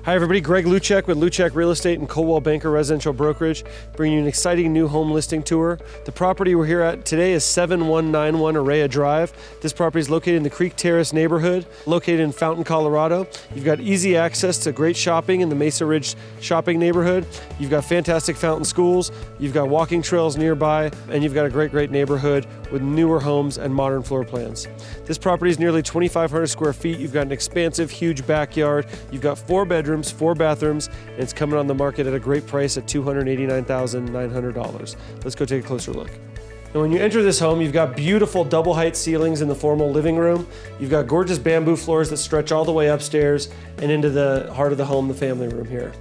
Hi everybody, Greg Luczak with Luczak Real Estate and Coldwell Banker Residential Brokerage, bringing you an exciting new home listing tour. The property we're here at today is 7191 Araia Drive. This property is located in the Creek Terrace neighborhood, located in Fountain, Colorado. You've got easy access to great shopping in the Mesa Ridge shopping neighborhood. You've got fantastic Fountain schools, you've got walking trails nearby, and you've got a great neighborhood with newer homes and modern floor plans. This property is nearly 2,500 square feet. You've got an expansive, huge backyard. You've got 4 bedrooms, 4 bathrooms, and it's coming on the market at a great price at $289,900. Let's go take a closer look. And when you enter this home, you've got beautiful double height ceilings in the formal living room. You've got gorgeous bamboo floors that stretch all the way upstairs and into the heart of the home, the family room here.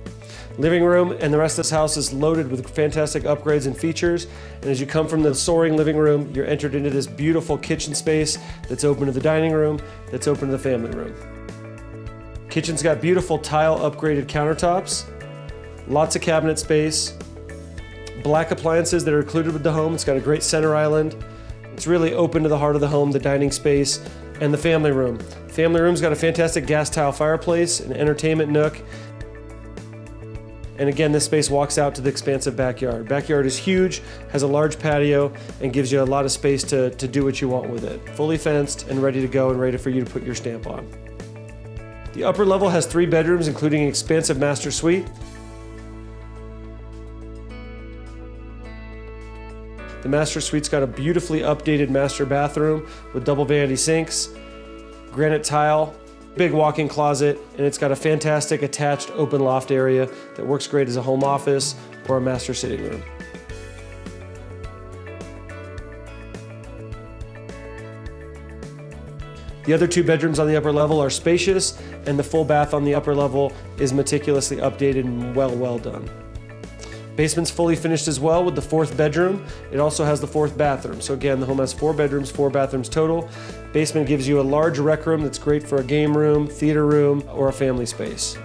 Living room and the rest of this house is loaded with fantastic upgrades and features. And as you come from the soaring living room, you're entered into this beautiful kitchen space that's open to the dining room, that's open to the family room. Kitchen's got beautiful tile upgraded countertops, lots of cabinet space, black appliances that are included with the home. It's got a great center island. It's really open to the heart of the home, the dining space, and the family room. Family room's got a fantastic gas tile fireplace, an entertainment nook, and again, this space walks out to the expansive backyard. Backyard is huge, has a large patio, and gives you a lot of space to do what you want with it. Fully fenced and ready to go and ready for you to put your stamp on. The upper level has 3 bedrooms, including an expansive master suite. The master suite's got a beautifully updated master bathroom with double vanity sinks, granite tile, big walk-in closet, and it's got a fantastic attached open loft area that works great as a home office or a master sitting room. The other 2 bedrooms on the upper level are spacious, and the full bath on the upper level is meticulously updated and well done. Basement's fully finished as well with the 4th bedroom. It also has the 4th bathroom. So again, the home has 4 bedrooms, 4 bathrooms total. Basement gives you a large rec room that's great for a game room, theater room, or a family space.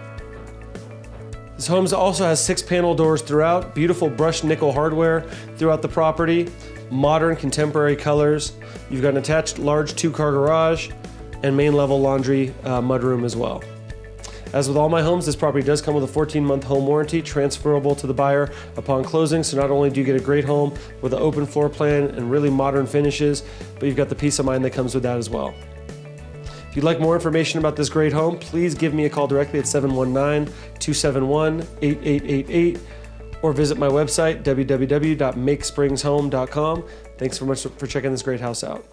This home also has 6 panel doors throughout, beautiful brushed nickel hardware throughout the property, modern contemporary colors. You've got an attached large 2-car garage and main level laundry mudroom as well. As with all my homes, this property does come with a 14-month home warranty transferable to the buyer upon closing. So not only do you get a great home with an open floor plan and really modern finishes, but you've got the peace of mind that comes with that as well. If you'd like more information about this great home, please give me a call directly at 719-271-8888 or visit my website, www.makespringshome.com. Thanks so much for checking this great house out.